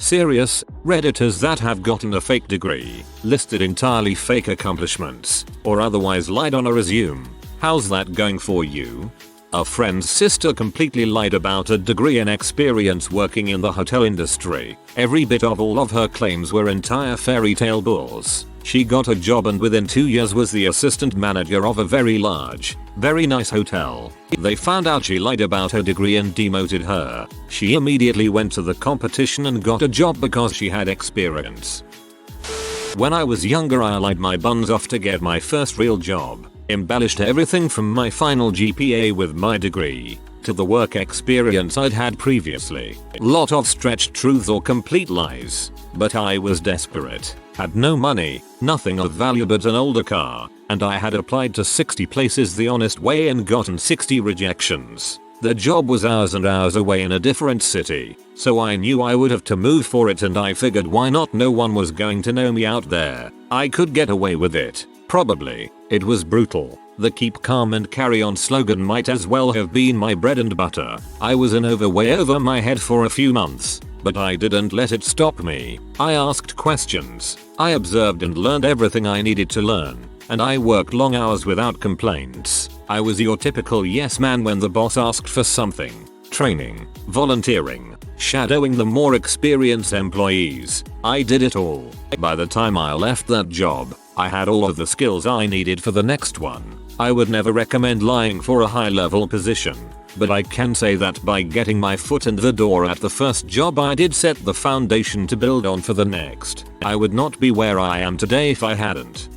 Serious, Redditors that have gotten a fake degree, listed entirely fake accomplishments, or otherwise lied on a resume. How's that going for you? A friend's sister completely lied about a degree and experience working in the hotel industry. Every bit of all of her claims were entire fairy tale bulls. She got a job and within 2 years was the assistant manager of a very large, very nice hotel. They found out she lied about her degree and demoted her. She immediately went to the competition and got a job because she had experience. When I was younger, I lied my buns off to get my first real job. Embellished everything from my final GPA with my degree to the work experience I'd had previously. Lot of stretched truths or complete lies. But I was desperate. Had no money, nothing of value but an older car, and I had applied to 60 places the honest way and gotten 60 rejections. The job was hours and hours away in a different city, so I knew I would have to move for it, and I figured why not, no one was going to know me out there. I could get away with it. Probably. It was brutal. The keep calm and carry on slogan might as well have been my bread and butter. I was in way over my head for a few months, but I didn't let it stop me. I asked questions. I observed and learned everything I needed to learn, and I worked long hours without complaints. I was your typical yes man when the boss asked for something. Training, volunteering, shadowing the more experienced employees. I did it all. By the time I left that job, I had all of the skills I needed for the next one. I would never recommend lying for a high-level position, but I can say that by getting my foot in the door at the first job, I did set the foundation to build on for the next. I would not be where I am today if I hadn't.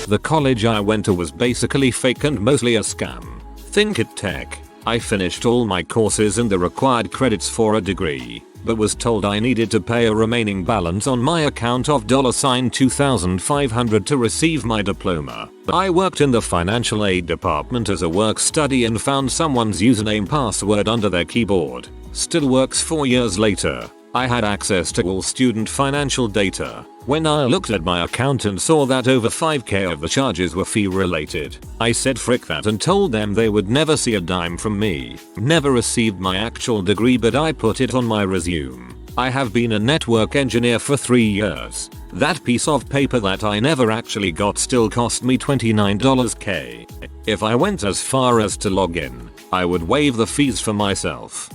The college I went to was basically fake and mostly a scam. Think it tech. I finished all my courses and the required credits for a degree, but was told I needed to pay a remaining balance on my account of $2,500 to receive my diploma. I worked in the financial aid department as a work study and found someone's username password under their keyboard. Still works 4 years later. I had access to all student financial data. When I looked at my account and saw that over 5k of the charges were fee related, I said frick that and told them they would never see a dime from me. Never received my actual degree, but I put it on my resume. I have been a network engineer for 3 years. That piece of paper that I never actually got still cost me $29k. If I went as far as to log in, I would waive the fees for myself.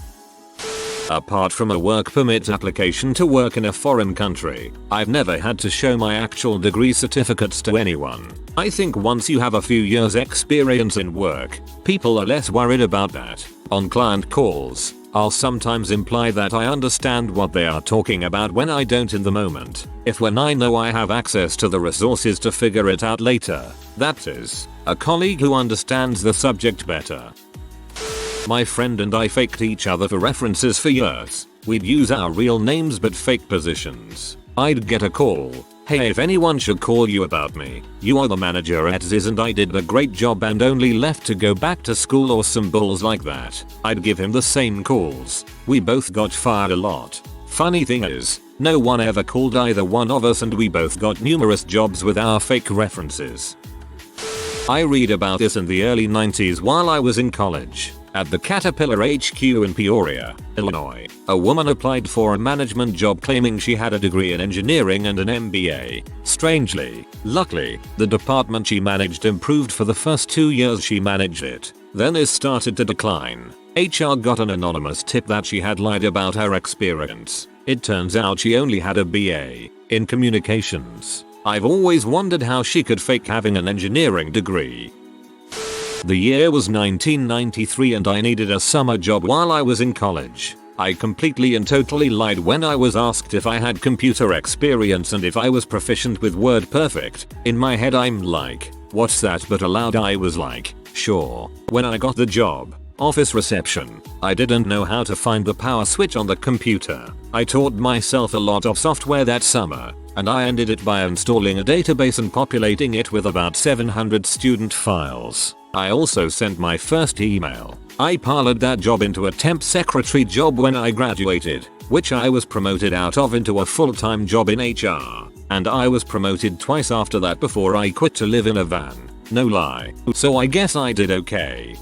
Apart from a work permit application to work in a foreign country, I've never had to show my actual degree certificates to anyone. I think once you have a few years experience in work, people are less worried about that. On client calls, I'll sometimes imply that I understand what they are talking about when I don't in the moment. When I know I have access to the resources to figure it out later. That is, a colleague who understands the subject better. My friend and I faked each other for references for years. We'd use our real names but fake positions. I'd get a call. Hey, if anyone should call you about me, you are the manager at Ziz and I did a great job and only left to go back to school or some bulls like that. I'd give him the same calls. We both got fired a lot. Funny thing is, no one ever called either one of us and we both got numerous jobs with our fake references. I read about this in the early 90s while I was in college. At the Caterpillar HQ in Peoria, Illinois, a woman applied for a management job claiming she had a degree in engineering and an MBA. Luckily, the department she managed improved for the first 2 years she managed it. Then it started to decline. HR got an anonymous tip that she had lied about her experience. It turns out she only had a BA in communications. I've always wondered how she could fake having an engineering degree. The year was 1993 and I needed a summer job while I was in college. I completely and totally lied when I was asked if I had computer experience and if I was proficient with WordPerfect. In my head I'm like, what's that? But aloud I was like, sure. When I got the job, office reception, I didn't know how to find the power switch on the computer. I taught myself a lot of software that summer, and I ended it by installing a database and populating it with about 700 student files. I also sent my first email. I parlayed that job into a temp secretary job when I graduated, which I was promoted out of into a full-time job in HR. And I was promoted twice after that before I quit to live in a van. No lie. So I guess I did okay.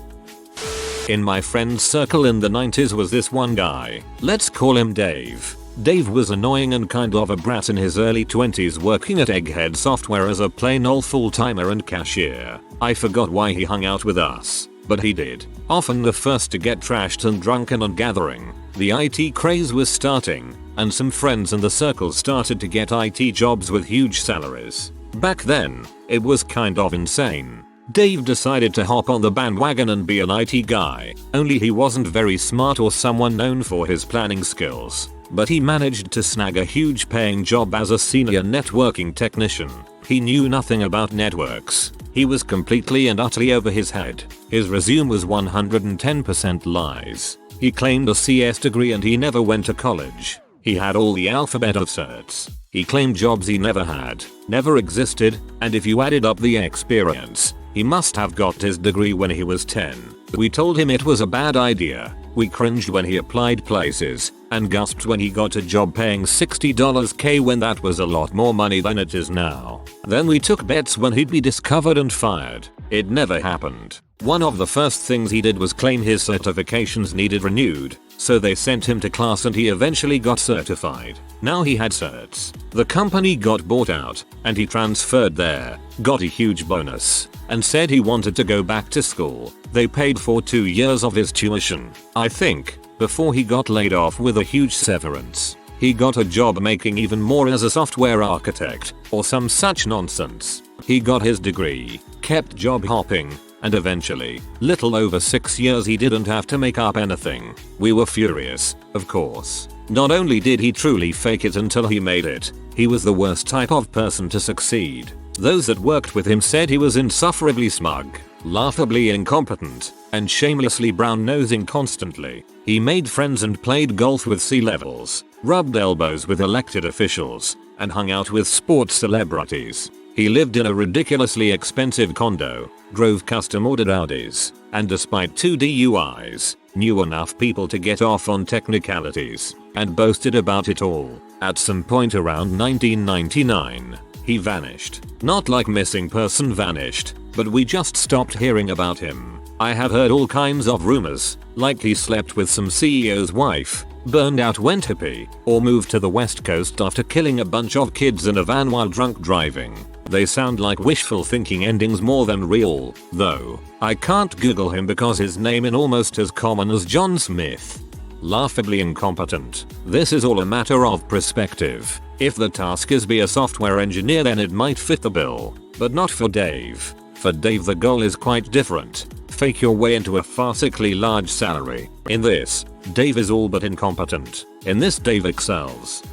In my friend's circle in the 90s was this one guy. Let's call him Dave. Dave was annoying and kind of a brat in his early 20s, working at Egghead Software as a plain old full-timer and cashier. I forgot why he hung out with us, but he did. Often the first to get trashed and drunken and gathering. The IT craze was starting, and some friends in the circle started to get IT jobs with huge salaries. Back then, it was kind of insane. Dave decided to hop on the bandwagon and be an IT guy, only he wasn't very smart or someone known for his planning skills. But he managed to snag a huge paying job as a senior networking technician. He knew nothing about networks. He was completely and utterly over his head. His resume was 110% lies. He claimed a CS degree and he never went to college. He had all the alphabet of certs. He claimed jobs he never had, never existed, and if you added up the experience, he must have got his degree when he was 10. We told him it was a bad idea. We cringed when he applied places, and gasped when he got a job paying $60K when that was a lot more money than it is now. Then we took bets when he'd be discovered and fired. It never happened. One of the first things he did was claim his certifications needed renewed, so they sent him to class and he eventually got certified. Now he had certs. The company got bought out, and he transferred there, got a huge bonus, and said he wanted to go back to school. They paid for 2 years of his tuition, I think, before he got laid off with a huge severance. He got a job making even more as a software architect, or some such nonsense. He got his degree, kept job hopping, and eventually, little over 6 years he didn't have to make up anything. We were furious, of course. Not only did he truly fake it until he made it, he was the worst type of person to succeed. Those that worked with him said he was insufferably smug, laughably incompetent, and shamelessly brown-nosing constantly. He made friends and played golf with C-levels, rubbed elbows with elected officials, and hung out with sports celebrities. He lived in a ridiculously expensive condo, drove custom-ordered Audis, and despite 2 DUIs, knew enough people to get off on technicalities, and boasted about it all. At some point around 1999, he vanished. Not like missing person vanished, but we just stopped hearing about him. I have heard all kinds of rumors, like he slept with some CEO's wife, burned out went hippie, or moved to the West Coast after killing a bunch of kids in a van while drunk driving. They sound like wishful thinking endings more than real, though. I can't Google him because his name is almost as common as John Smith. Laughably incompetent. This is all a matter of perspective. If the task is be a software engineer, then it might fit the bill, but not for Dave. For Dave the goal is quite different. Fake your way into a farcically large salary. In this, Dave is all but incompetent. In this, Dave excels.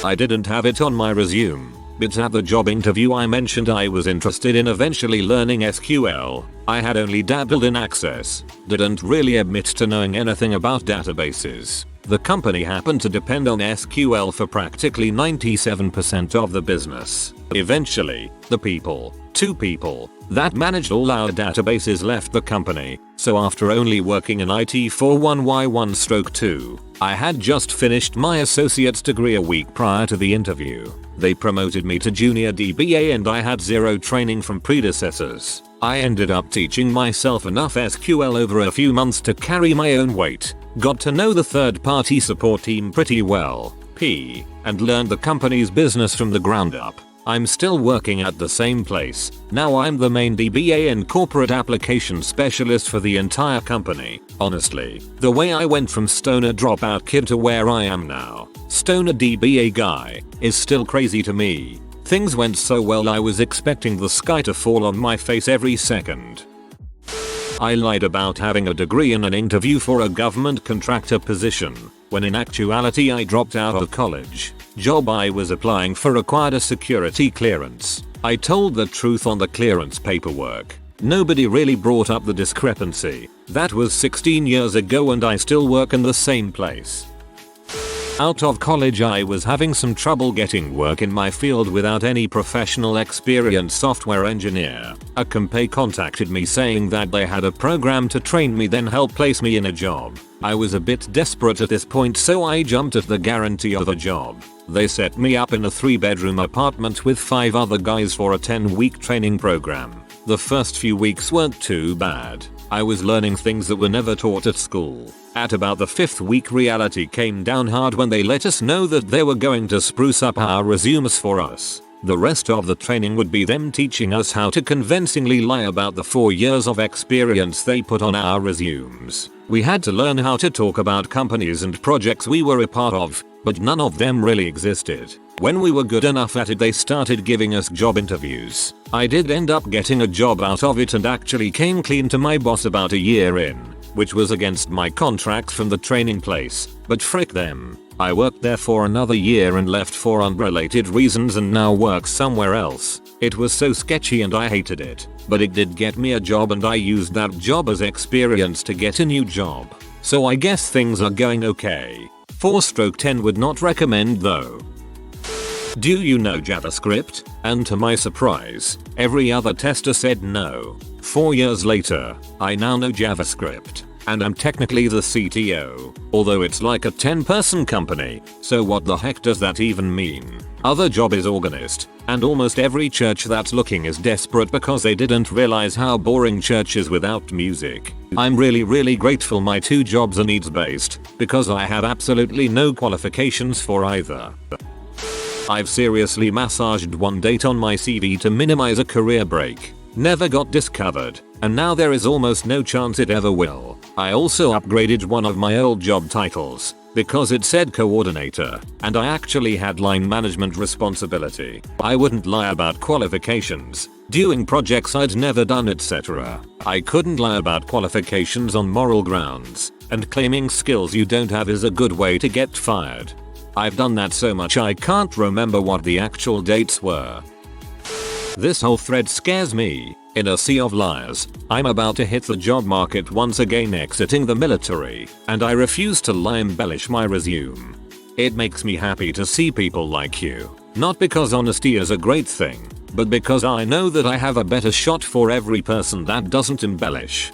I didn't have it on my resume, but at the job interview I mentioned I was interested in eventually learning SQL. I had only dabbled in Access, didn't really admit to knowing anything about databases. The company happened to depend on SQL for practically 97% of the business. Eventually, the two people, that managed all our databases left the company, so after only working in IT for 1Y1/2, I had just finished my associate's degree a week prior to the interview. They promoted me to junior DBA and I had zero training from predecessors. I ended up teaching myself enough SQL over a few months to carry my own weight, got to know the third-party support team pretty well, and learned the company's business from the ground up. I'm still working at the same place. Now I'm the main DBA and corporate application specialist for the entire company. Honestly, the way I went from stoner dropout kid to where I am now, stoner DBA guy, is still crazy to me. Things went so well I was expecting the sky to fall on my face every second. I lied about having a degree in an interview for a government contractor position, when in actuality I dropped out of college. Job I was applying for required a security clearance. I told the truth on the clearance paperwork. Nobody really brought up the discrepancy. That was 16 years ago and I still work in the same place. Out of college I was having some trouble getting work in my field without any professional experience. Software engineer. A company contacted me saying that they had a program to train me then help place me in a job. I was a bit desperate at this point so I jumped at the guarantee of a job. They set me up in a 3-bedroom apartment with 5 other guys for a 10-week training program. The first few weeks weren't too bad. I was learning things that were never taught at school. At about the 5th week, reality came down hard when they let us know that they were going to spruce up our resumes for us. The rest of the training would be them teaching us how to convincingly lie about the 4 years of experience they put on our resumes. We had to learn how to talk about companies and projects we were a part of, but none of them really existed. When we were good enough at it, they started giving us job interviews. I did end up getting a job out of it and actually came clean to my boss about a year in, which was against my contract from the training place, but frick them. I worked there for another year and left for unrelated reasons and now work somewhere else. It was so sketchy and I hated it, but it did get me a job and I used that job as experience to get a new job. So I guess things are going okay. 4/10 would not recommend though. Do you know JavaScript? And to my surprise, every other tester said no. 4 years later, I now know JavaScript. And I'm technically the CTO, although it's like a 10-person company, so what the heck does that even mean? Other job is organist, and almost every church that's looking is desperate because they didn't realize how boring church is without music. I'm really grateful my 2 jobs are needs based, because I have absolutely no qualifications for either. I've seriously massaged one date on my CV to minimize a career break. Never got discovered, and now there is almost no chance it ever will. I also upgraded one of my old job titles, because it said coordinator, and I actually had line management responsibility. I wouldn't lie about qualifications, doing projects I'd never done, etc. I couldn't lie about qualifications on moral grounds, and claiming skills you don't have is a good way to get fired. I've done that so much I can't remember what the actual dates were. This whole thread scares me. In a sea of liars, I'm about to hit the job market once again, exiting the military, and I refuse to lie embellish my resume. It makes me happy to see people like you. Not because honesty is a great thing, but because I know that I have a better shot for every person that doesn't embellish.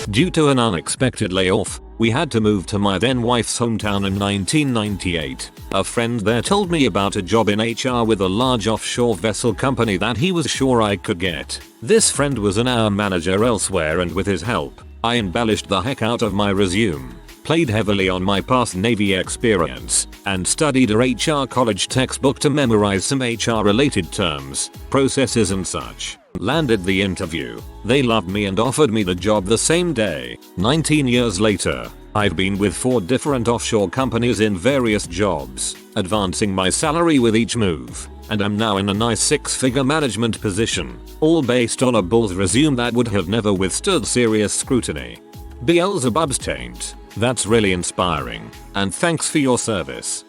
Due to an unexpected layoff, we had to move to my then wife's hometown in 1998. A friend there told me about a job in HR with a large offshore vessel company that he was sure I could get. This friend was an hour manager elsewhere, and with his help, I embellished the heck out of my resume, played heavily on my past Navy experience, and studied a HR college textbook to memorize some HR related terms, processes and such. Landed the interview. They loved me and offered me the job the same day. 19 years later, I've been with 4 different offshore companies in various jobs, advancing my salary with each move, and I'm now in a nice 6-figure management position, all based on a bull's resume that would have never withstood serious scrutiny. Beelzebub's taint. That's really inspiring, and thanks for your service.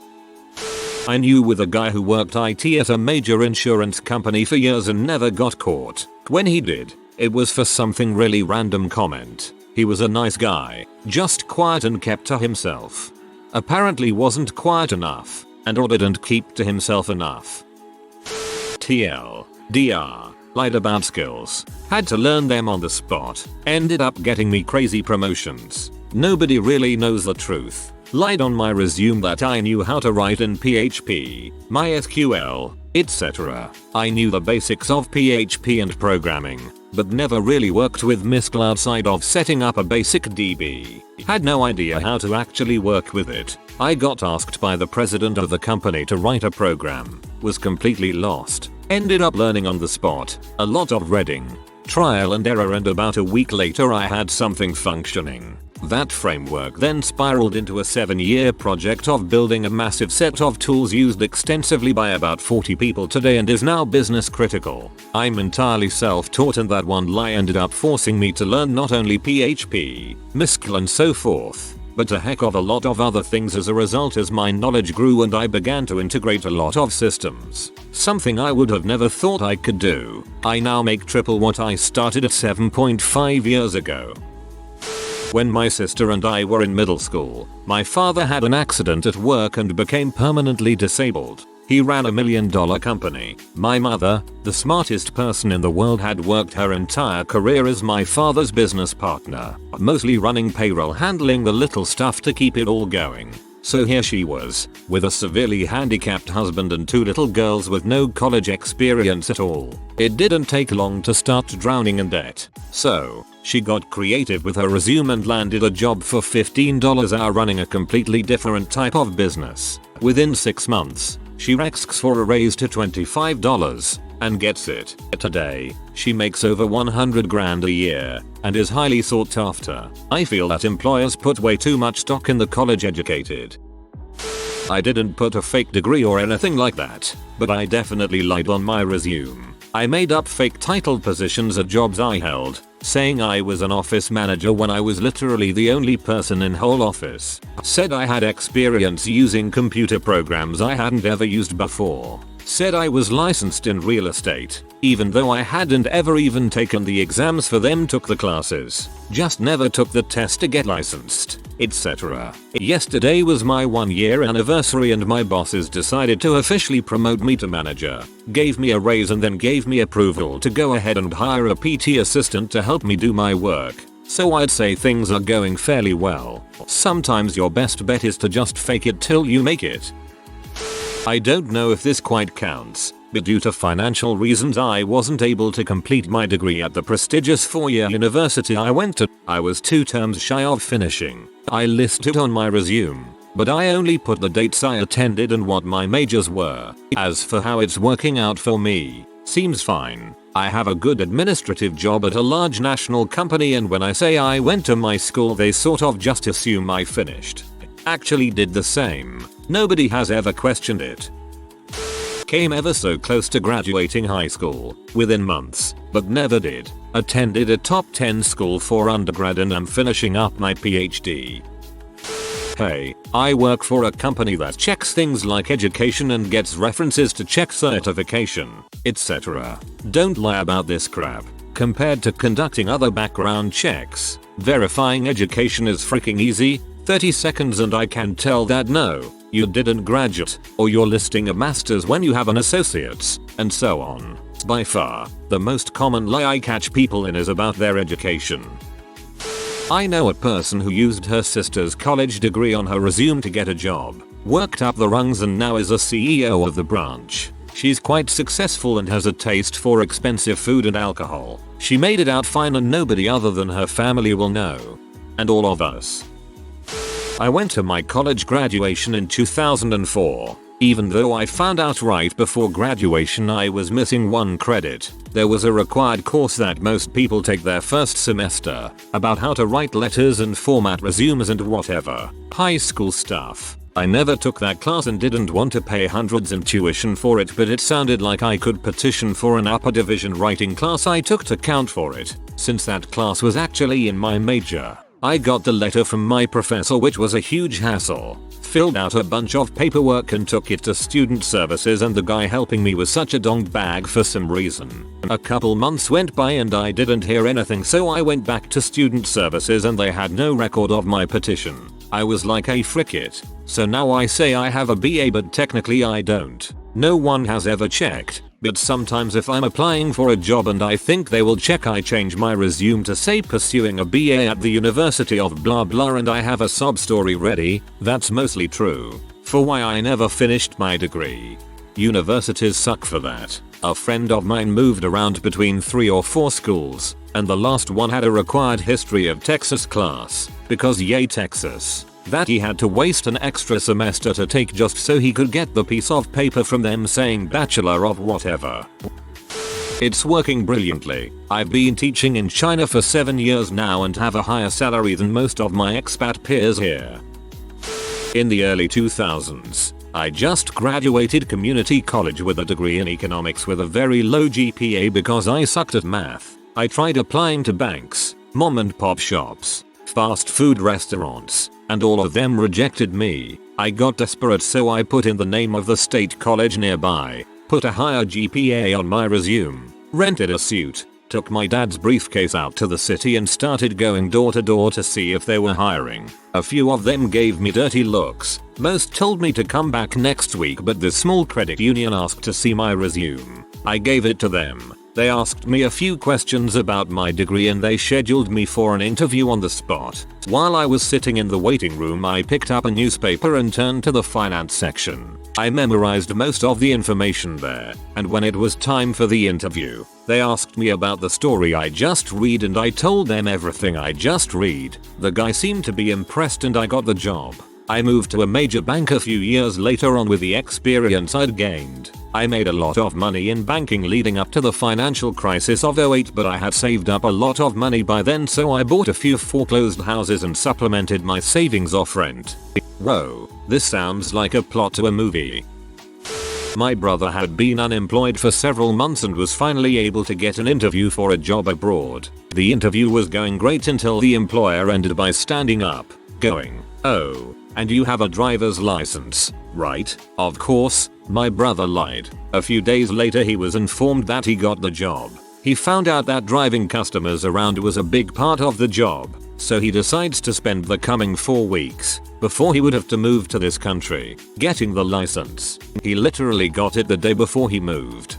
I knew with a guy who worked IT at a major insurance company for years and never got caught. When he did, it was for something really random comment. He was a nice guy, just quiet and kept to himself. Apparently wasn't quiet enough, and or didn't keep to himself enough. TLDR. Lied about skills. Had to learn them on the spot. Ended up getting me crazy promotions. Nobody really knows the truth. Lied on my resume that I knew how to write in PHP, MySQL, etc. I knew the basics of PHP and programming, but never really worked with MySQL outside of setting up a basic DB. Had no idea how to actually work with it. I got asked by the president of the company to write a program. Was completely lost. Ended up learning on the spot. A lot of reading, trial and error, and about a week later I had something functioning. That framework then spiraled into a 7-year project of building a massive set of tools used extensively by about 40 people today and is now business critical. I'm entirely self-taught, and that one lie ended up forcing me to learn not only PHP, MySQL and so forth, but a heck of a lot of other things as a result as my knowledge grew and I began to integrate a lot of systems. Something I would have never thought I could do. I now make triple what I started at 7.5 years ago. When my sister and I were in middle school, my father had an accident at work and became permanently disabled. He ran $1 million company. My mother, the smartest person in the world, had worked her entire career as my father's business partner, mostly running payroll, handling the little stuff to keep it all going. So here she was, with a severely handicapped husband and 2 little girls with no college experience at all. It didn't take long to start drowning in debt. So, She got creative with her resume and landed a job for $15 an hour running a completely different type of business. Within 6 months, she asks for a raise to $25 and gets it. Today, she makes over 100 grand a year and is highly sought after. I feel that employers put way too much stock in the college educated. I didn't put a fake degree or anything like that, but I definitely lied on my resume. I made up fake title positions at jobs I held, saying I was an office manager when I was literally the only person in whole office. Said I had experience using computer programs I hadn't ever used before. Said I was licensed in real estate, even though I hadn't ever even taken the exams for them. Took the classes, just never took the test to get licensed, etc. Yesterday was my 1-year anniversary and my bosses decided to officially promote me to manager, gave me a raise and then gave me approval to go ahead and hire a PT assistant to help me do my work. So I'd say things are going fairly well. Sometimes your best bet is to just fake it till you make it. I don't know if this quite counts, but due to financial reasons I wasn't able to complete my degree at the prestigious 4-year university I went to. I was 2 terms shy of finishing. I listed on my resume, but I only put the dates I attended and what my majors were. As for how it's working out for me, seems fine. I have a good administrative job at a large national company, and when I say I went to my school they sort of just assume I finished. Actually did the same. Nobody has ever questioned it. Came ever so close to graduating high school within months, but never did. Attended a top 10 school for undergrad and am finishing up my PhD. Hey, I work for a company that checks things like education and gets references to check certification, etc. Don't lie about this crap. Compared to conducting other background checks, verifying education is freaking easy. 30 seconds and I can tell that no, you didn't graduate, or you're listing a master's when you have an associate's, and so on. By far, the most common lie I catch people in is about their education. I know a person who used her sister's college degree on her resume to get a job, worked up the rungs and now is a CEO of the branch. She's quite successful and has a taste for expensive food and alcohol. She made it out fine and nobody other than her family will know. And all of us. I went to my college graduation in 2004. Even though I found out right before graduation I was missing 1 credit, there was a required course that most people take their first semester about how to write letters and format resumes and whatever. High school stuff. I never took that class and didn't want to pay hundreds in tuition for it, but it sounded like I could petition for an upper division writing class I took to count for it, since that class was actually in my major. I got the letter from my professor, which was a huge hassle. Filled out a bunch of paperwork and took it to student services, and the guy helping me was such a dong bag for some reason. A couple months went by and I didn't hear anything, so I went back to student services and they had no record of my petition. I was like, hey, frick it. So now I say I have a BA, but technically I don't. No one has ever checked. But sometimes if I'm applying for a job and I think they will check, I change my resume to say pursuing a BA at the University of blah blah and I have a sob story ready. That's mostly true for why I never finished my degree. Universities suck for that. A friend of mine moved around between 3 or 4 schools, and the last one had a required history of Texas class, because yay Texas, that he had to waste an extra semester to take just so he could get the piece of paper from them saying Bachelor of whatever. It's working brilliantly. I've been teaching in China for 7 years now and have a higher salary than most of my expat peers here. In the early 2000s, I just graduated community college with a degree in economics with a very low GPA because I sucked at math. I tried applying to banks, mom and pop shops, fast food restaurants, and all of them rejected me. I got desperate, so I put in the name of the state college nearby, put a higher GPA on my resume, rented a suit, took my dad's briefcase out to the city and started going door to door to see if they were hiring. A few of them gave me dirty looks. Most told me to come back next week, but the small credit union asked to see my resume. I gave it to them. They asked me a few questions about my degree and they scheduled me for an interview on the spot. While I was sitting in the waiting room, I picked up a newspaper and turned to the finance section. I memorized most of the information there, and when it was time for the interview, they asked me about the story I just read and I told them everything I just read. The guy seemed to be impressed and I got the job. I moved to a major bank a few years later on with the experience I'd gained. I made a lot of money in banking leading up to the financial crisis of '08, but I had saved up a lot of money by then, so I bought a few foreclosed houses and supplemented my savings off rent. Whoa, this sounds like a plot to a movie. My brother had been unemployed for several months and was finally able to get an interview for a job abroad. The interview was going great until the employer ended by standing up, going, "Oh, and you have a driver's license, right?" Of course, my brother lied. A few days later he was informed that he got the job. He found out that driving customers around was a big part of the job, so he decides to spend the coming 4 weeks, before he would have to move to this country, getting the license. He literally got it the day before he moved.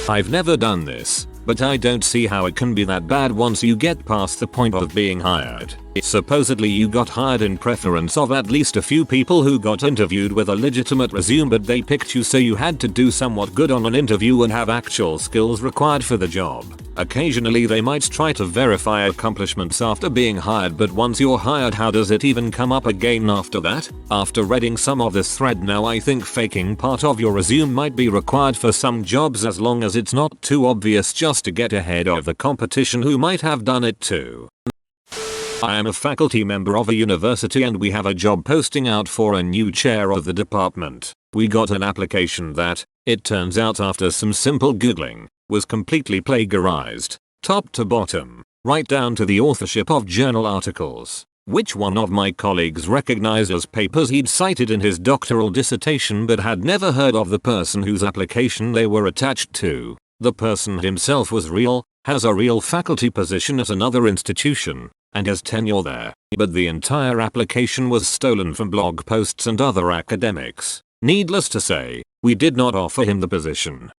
I've never done this, but I don't see how it can be that bad once you get past the point of being hired. Supposedly you got hired in preference of at least a few people who got interviewed with a legitimate resume, but they picked you, so you had to do somewhat good on an interview and have actual skills required for the job. Occasionally they might try to verify accomplishments after being hired, but once you're hired, how does it even come up again after that? After reading some of this thread now, I think faking part of your resume might be required for some jobs as long as it's not too obvious, just to get ahead of the competition who might have done it too. I am a faculty member of a university and we have a job posting out for a new chair of the department. We got an application that, it turns out after some simple googling, was completely plagiarized, top to bottom, right down to the authorship of journal articles, which one of my colleagues recognized as papers he'd cited in his doctoral dissertation, but had never heard of the person whose application they were attached to. The person himself was real, has a real faculty position at another institution, and has tenure there, but the entire application was stolen from blog posts and other academics. Needless to say, we did not offer him the position.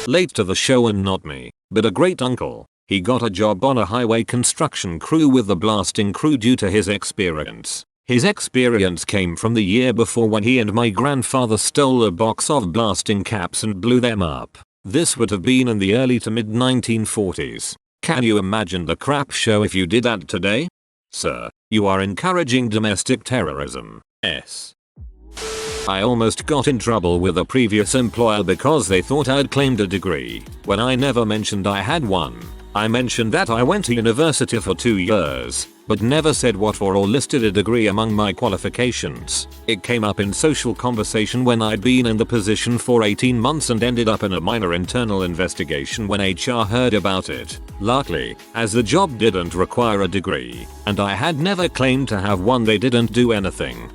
Late to the show and not me, but a great uncle. He got a job on a highway construction crew with the blasting crew due to his experience. His experience came from the year before when he and my grandfather stole a box of blasting caps and blew them up. This would have been in the early to mid 1940s. Can you imagine the crap show if you did that today? Sir, you are encouraging domestic terrorism. S. I almost got in trouble with a previous employer because they thought I'd claimed a degree, when I never mentioned I had one. I mentioned that I went to university for 2 years, but never said what for or listed a degree among my qualifications. It came up in social conversation when I'd been in the position for 18 months and ended up in a minor internal investigation when HR heard about it. Luckily, as the job didn't require a degree, and I had never claimed to have one, they didn't do anything.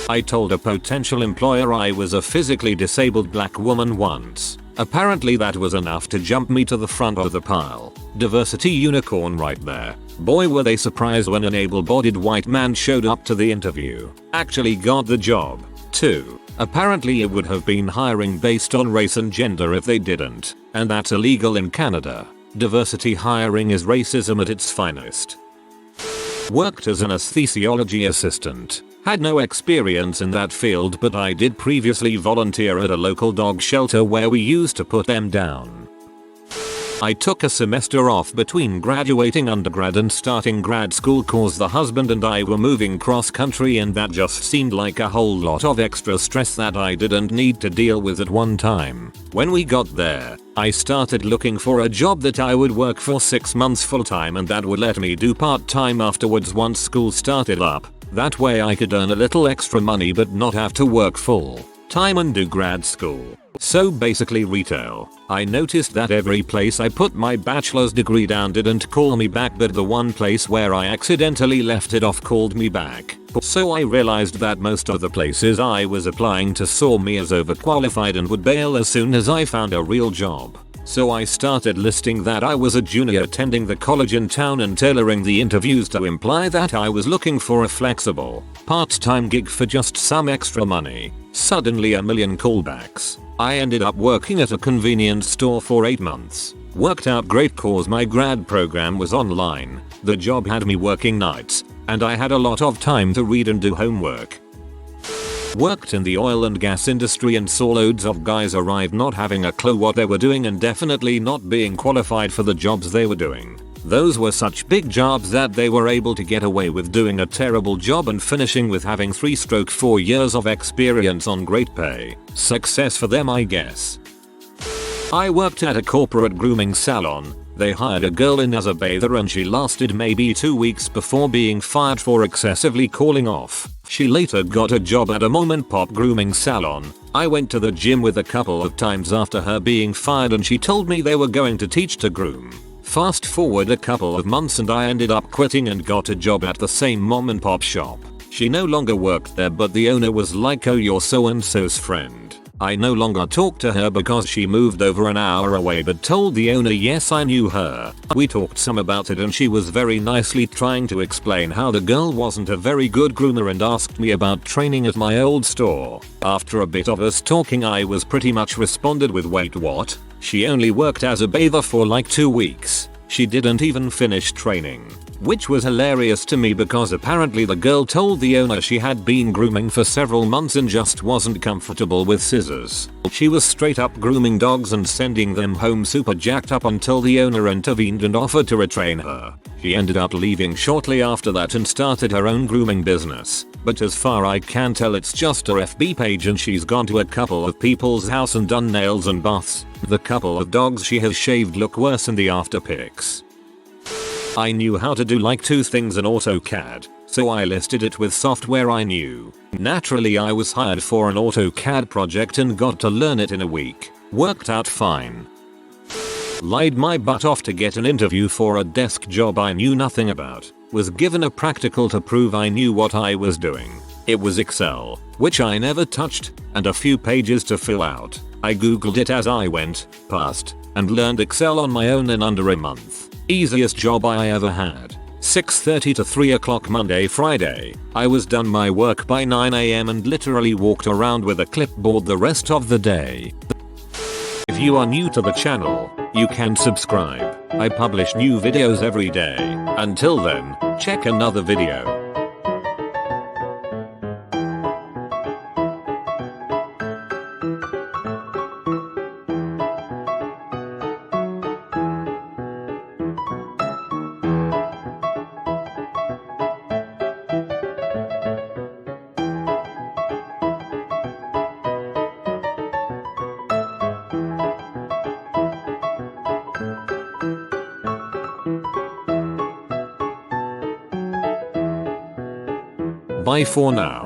I told a potential employer I was a physically disabled black woman once. Apparently that was enough to jump me to the front of the pile. Diversity unicorn right there. Boy were they surprised when an able-bodied white man showed up to the interview. Actually got the job, too. Apparently it would have been hiring based on race and gender if they didn't, and that's illegal in Canada. Diversity hiring is racism at its finest. Worked as an anesthesiology assistant. Had no experience in that field, but I did previously volunteer at a local dog shelter where we used to put them down. I took a semester off between graduating undergrad and starting grad school cause the husband and I were moving cross country, and that just seemed like a whole lot of extra stress that I didn't need to deal with at one time. When we got there, I started looking for a job that I would work for 6 months full time and that would let me do part time afterwards once school started up. That way I could earn a little extra money but not have to work full time and do grad school. So basically retail. I noticed that every place I put my bachelor's degree down didn't call me back, but the one place where I accidentally left it off called me back. So I realized that most of the places I was applying to saw me as overqualified and would bail as soon as I found a real job. So I started listing that I was a junior attending the college in town and tailoring the interviews to imply that I was looking for a flexible, part-time gig for just some extra money. Suddenly a million callbacks. I ended up working at a convenience store for 8 months. Worked out great cause my grad program was online. The job had me working nights, and I had a lot of time to read and do homework. Worked in the oil and gas industry and saw loads of guys arrive not having a clue what they were doing and definitely not being qualified for the jobs they were doing. Those were such big jobs that they were able to get away with doing a terrible job and finishing with having 3-4 years of experience on great pay. Success for them, I guess. I worked at a corporate grooming salon. They hired a girl in as a bather and she lasted maybe 2 weeks before being fired for excessively calling off. She later got a job at a mom-and-pop grooming salon. I went to the gym with a couple of times after her being fired and she told me they were going to teach to groom. Fast forward a couple of months and I ended up quitting and got a job at the same mom-and-pop shop. She no longer worked there, but the owner was like, "Oh, you're so and so's friend." I no longer talked to her because she moved over an hour away, but told the owner yes, I knew her. We talked some about it and she was very nicely trying to explain how the girl wasn't a very good groomer and asked me about training at my old store. After a bit of us talking, I was pretty much responded with, "Wait, what? She only worked as a bather for like 2 weeks. She didn't even finish training." Which was hilarious to me because apparently the girl told the owner she had been grooming for several months and just wasn't comfortable with scissors. She was straight up grooming dogs and sending them home super jacked up until the owner intervened and offered to retrain her. She ended up leaving shortly after that and started her own grooming business. But as far I can tell, it's just her FB page and she's gone to a couple of people's house and done nails and baths. The couple of dogs she has shaved look worse in the after pics. I knew how to do like 2 things in AutoCAD, so I listed it with software I knew. Naturally, I was hired for an AutoCAD project and got to learn it in a week. Worked out fine. Lied my butt off to get an interview for a desk job I knew nothing about. Was given a practical to prove I knew what I was doing. It was Excel, which I never touched, and a few pages to fill out. I googled it as I went, passed, and learned Excel on my own in under a month. Easiest job I ever had. 6:30 to 3 o'clock Monday, Friday. I was done my work by 9 AM and literally walked around with a clipboard the rest of the day. If you are new to the channel, you can subscribe. I publish new videos every day. Until then, check another video. Bye for now.